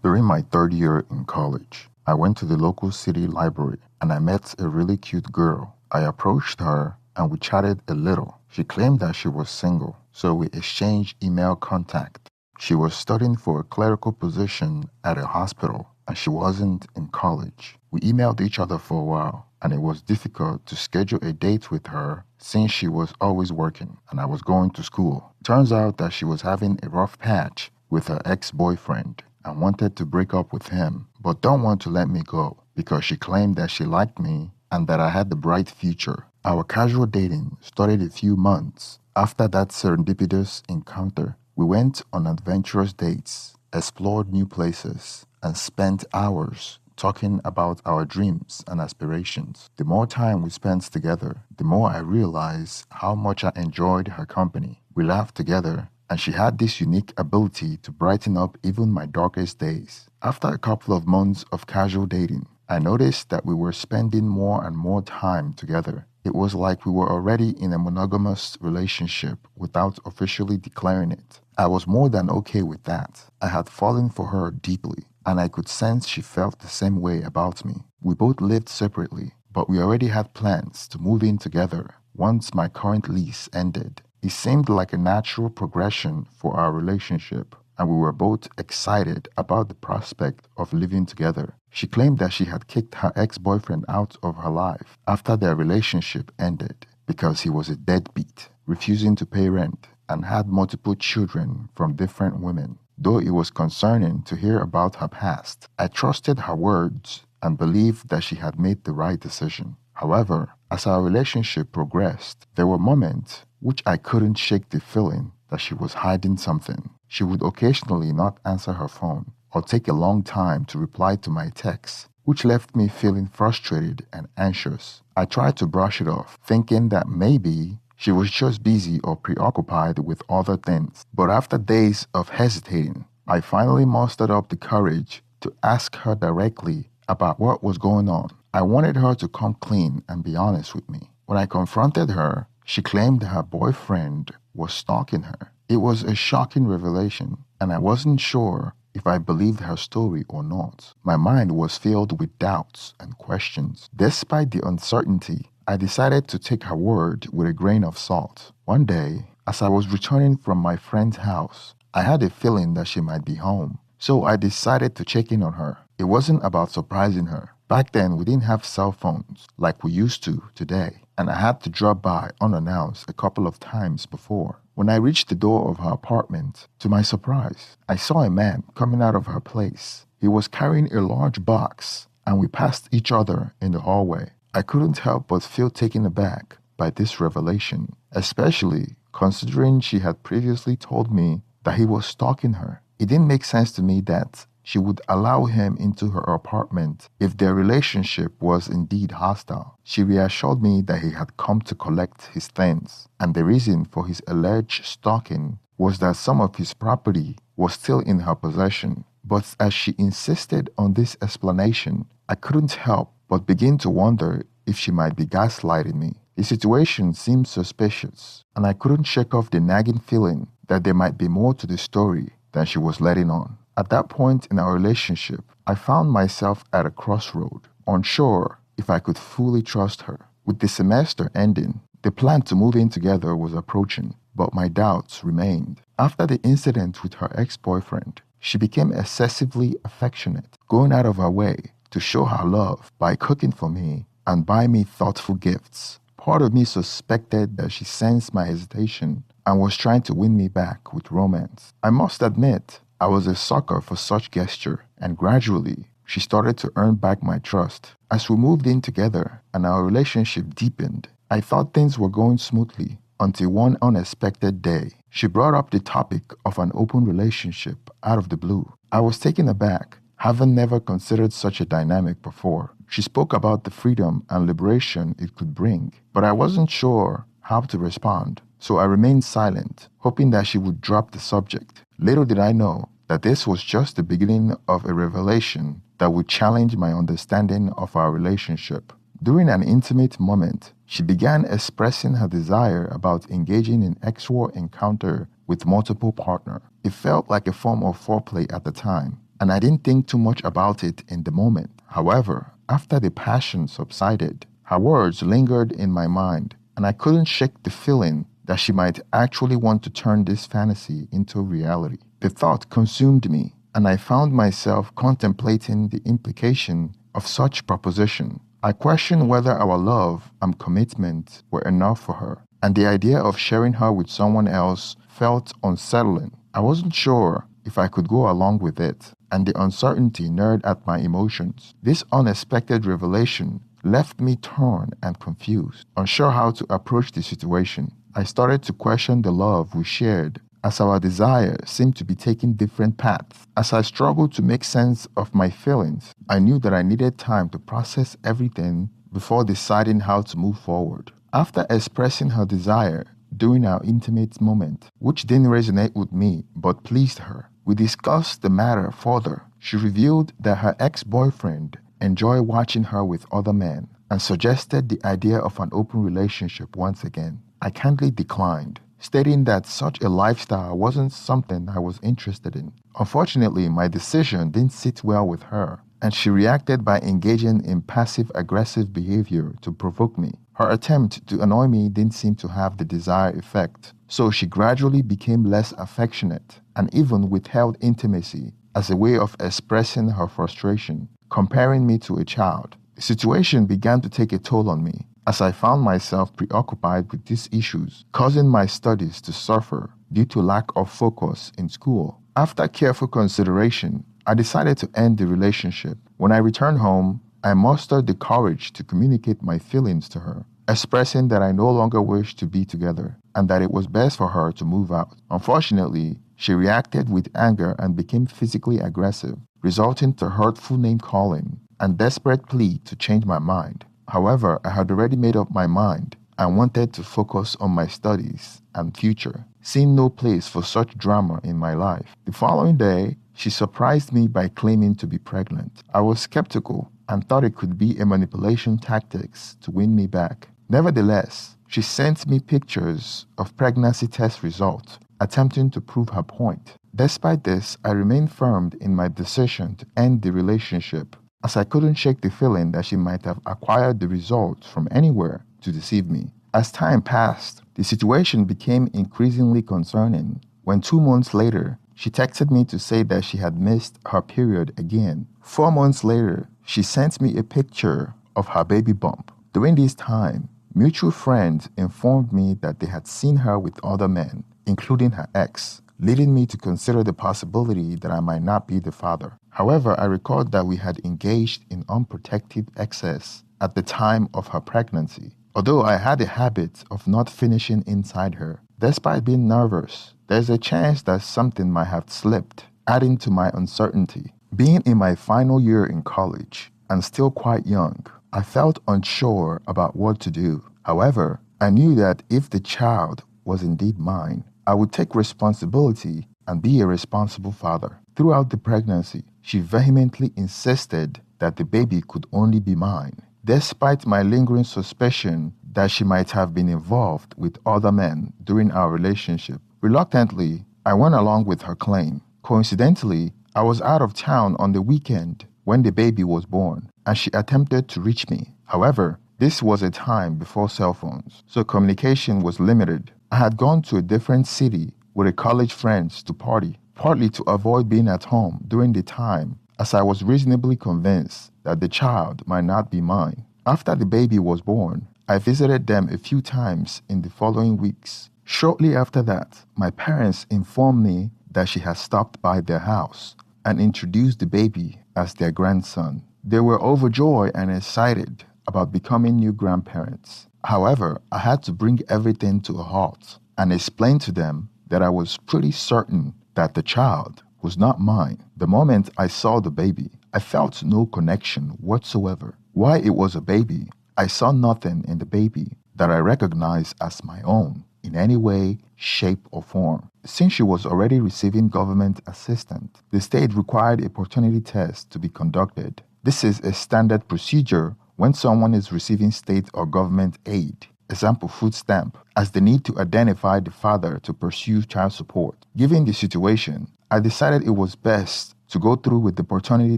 During my third year in college, I went to the local city library and I met a really cute girl. I approached her and we chatted a little. She claimed that she was single, so we exchanged email contact. She was studying for a clerical position at a hospital and she wasn't in college. We emailed each other for a while and it was difficult to schedule a date with her since she was always working and I was going to school. Turns out that she was having a rough patch with her ex-boyfriend and wanted to break up with him, but don't want to let me go because she claimed that she liked me and that I had the bright future. Our casual dating started a few months. After that serendipitous encounter, we went on adventurous dates, explored new places, and spent hours talking about our dreams and aspirations. The more time we spent together, the more I realized how much I enjoyed her company. We laughed together, and she had this unique ability to brighten up even my darkest days. After a couple of months of casual dating, I noticed that we were spending more and more time together. It was like we were already in a monogamous relationship without officially declaring it. I was more than okay with that. I had fallen for her deeply, and I could sense she felt the same way about me. We both lived separately, but we already had plans to move in together once my current lease ended. It seemed like a natural progression for our relationship, and we were both excited about the prospect of living together. She claimed that she had kicked her ex-boyfriend out of her life after their relationship ended because he was a deadbeat, refusing to pay rent, and had multiple children from different women. Though it was concerning to hear about her past, I trusted her words and believed that she had made the right decision. However, as our relationship progressed, there were moments which I couldn't shake the feeling that she was hiding something. She would occasionally not answer her phone or take a long time to reply to my texts, which left me feeling frustrated and anxious. I tried to brush it off, thinking that maybe she was just busy or preoccupied with other things. But after days of hesitating, I finally mustered up the courage to ask her directly about what was going on. I wanted her to come clean and be honest with me. When I confronted her, she claimed that her boyfriend was stalking her. It was a shocking revelation, and I wasn't sure if I believed her story or not. My mind was filled with doubts and questions. Despite the uncertainty, I decided to take her word with a grain of salt. One day, as I was returning from my friend's house, I had a feeling that she might be home, so I decided to check in on her. It wasn't about surprising her. Back then, we didn't have cell phones like we used to today, and I had to drop by unannounced a couple of times before. When I reached the door of her apartment, to my surprise, I saw a man coming out of her place. He was carrying a large box, and we passed each other in the hallway. I couldn't help but feel taken aback by this revelation, especially considering she had previously told me that he was stalking her. It didn't make sense to me that she would allow him into her apartment if their relationship was indeed hostile. She reassured me that he had come to collect his things, and the reason for his alleged stalking was that some of his property was still in her possession. But as she insisted on this explanation, I couldn't help but begin to wonder if she might be gaslighting me. The situation seemed suspicious, and I couldn't shake off the nagging feeling that there might be more to the story than she was letting on. At that point in our relationship, I found myself at a crossroad, unsure if I could fully trust her. With the semester ending, the plan to move in together was approaching, but my doubts remained. After the incident with her ex-boyfriend, she became excessively affectionate, going out of her way to show her love by cooking for me and buy me thoughtful gifts. Part of me suspected that she sensed my hesitation and was trying to win me back with romance. I must admit, I was a sucker for such gesture, and gradually, she started to earn back my trust. As we moved in together and our relationship deepened, I thought things were going smoothly until one unexpected day. She brought up the topic of an open relationship out of the blue. I was taken aback, having never considered such a dynamic before. She spoke about the freedom and liberation it could bring, but I wasn't sure how to respond, so I remained silent, hoping that she would drop the subject. Little did I know that this was just the beginning of a revelation that would challenge my understanding of our relationship. During an intimate moment, she began expressing her desire about engaging in sexual encounter with multiple partners. It felt like a form of foreplay at the time, and I didn't think too much about it in the moment. However, after the passion subsided, her words lingered in my mind, and I couldn't shake the feeling that she might actually want to turn this fantasy into reality. The thought consumed me, and I found myself contemplating the implication of such proposition. I questioned whether our love and commitment were enough for her, and the idea of sharing her with someone else felt unsettling. I wasn't sure if I could go along with it, and the uncertainty gnawed at my emotions. This unexpected revelation left me torn and confused, unsure how to approach the situation. I started to question the love we shared, as our desires seemed to be taking different paths. As I struggled to make sense of my feelings, I knew that I needed time to process everything before deciding how to move forward. After expressing her desire during our intimate moment, which didn't resonate with me but pleased her, we discussed the matter further. She revealed that her ex-boyfriend enjoyed watching her with other men and suggested the idea of an open relationship once again. I kindly declined, stating that such a lifestyle wasn't something I was interested in. Unfortunately, my decision didn't sit well with her, and she reacted by engaging in passive-aggressive behavior to provoke me. Her attempt to annoy me didn't seem to have the desired effect, so she gradually became less affectionate and even withheld intimacy as a way of expressing her frustration, comparing me to a child. The situation began to take a toll on me, as I found myself preoccupied with these issues, causing my studies to suffer due to lack of focus in school. After careful consideration, I decided to end the relationship. When I returned home, I mustered the courage to communicate my feelings to her, expressing that I no longer wished to be together and that it was best for her to move out. Unfortunately, she reacted with anger and became physically aggressive, resulting to hurtful name-calling and desperate plea to change my mind. However, I had already made up my mind and wanted to focus on my studies and future, seeing no place for such drama in my life. The following day, she surprised me by claiming to be pregnant. I was skeptical and thought it could be a manipulation tactics to win me back. Nevertheless, she sent me pictures of pregnancy test results, attempting to prove her point. Despite this, I remained firm in my decision to end the relationship, as I couldn't shake the feeling that she might have acquired the results from anywhere to deceive me. As time passed, the situation became increasingly concerning when 2 months later, she texted me to say that she had missed her period again. 4 months later, she sent me a picture of her baby bump. During this time, mutual friends informed me that they had seen her with other men, including her ex, leading me to consider the possibility that I might not be the father. However, I recalled that we had engaged in unprotected excess at the time of her pregnancy. Although I had a habit of not finishing inside her, despite being nervous, there's a chance that something might have slipped, adding to my uncertainty. Being in my final year in college and still quite young, I felt unsure about what to do. However, I knew that if the child was indeed mine, I would take responsibility and be a responsible father. Throughout the pregnancy, she vehemently insisted that the baby could only be mine, despite my lingering suspicion that she might have been involved with other men during our relationship. Reluctantly, I went along with her claim. Coincidentally, I was out of town on the weekend when the baby was born, and she attempted to reach me. However, this was a time before cell phones, so communication was limited. I had gone to a different city with a college friends to party, partly to avoid being at home during the time, as I was reasonably convinced that the child might not be mine. After the baby was born, I visited them a few times in the following weeks. Shortly after that, my parents informed me that she had stopped by their house and introduced the baby as their grandson. They were overjoyed and excited about becoming new grandparents. However, I had to bring everything to a halt and explain to them that I was pretty certain that the child was not mine. The moment I saw the baby, I felt no connection whatsoever. Why it was a baby, I saw nothing in the baby that I recognized as my own in any way, shape, or form. Since she was already receiving government assistance, the state required a paternity test to be conducted. This is a standard procedure when someone is receiving state or government aid, example food stamp, as the need to identify the father to pursue child support. Given the situation, I decided it was best to go through with the paternity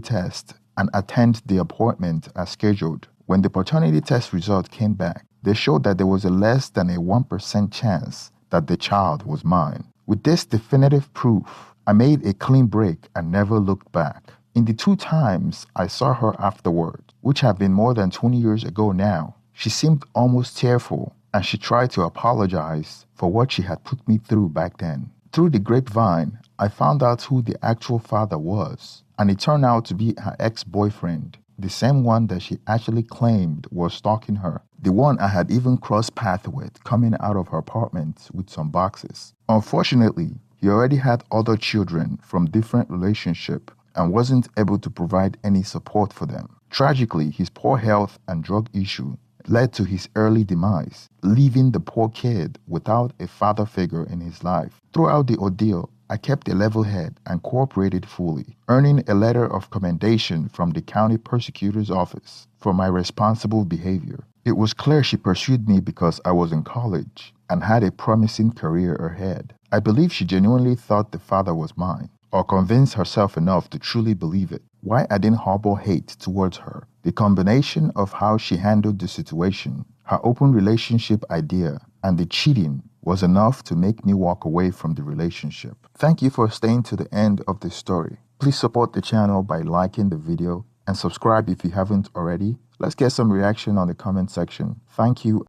test and attend the appointment as scheduled. When the paternity test result came back, they showed that there was a less than a 1% chance that the child was mine. With this definitive proof, I made a clean break and never looked back. In the 2 times I saw her afterward, which have been more than 20 years ago now, she seemed almost tearful and she tried to apologize for what she had put me through back then. Through the grapevine, I found out who the actual father was, and it turned out to be her ex-boyfriend, the same one that she actually claimed was stalking her, the one I had even crossed paths with coming out of her apartment with some boxes. Unfortunately, he already had other children from different relationships and wasn't able to provide any support for them. Tragically, his poor health and drug issue led to his early demise, leaving the poor kid without a father figure in his life. Throughout the ordeal, I kept a level head and cooperated fully, earning a letter of commendation from the county prosecutor's office for my responsible behavior. It was clear she pursued me because I was in college and had a promising career ahead. I believe she genuinely thought the father was mine, or convinced herself enough to truly believe it. Why I didn't harbor hate towards her, the combination of how she handled the situation, her open relationship idea, and the cheating was enough to make me walk away from the relationship. Thank you for staying to the end of this story. Please support the channel by liking the video and subscribe if you haven't already. Let's get some reaction on the comment section. Thank you.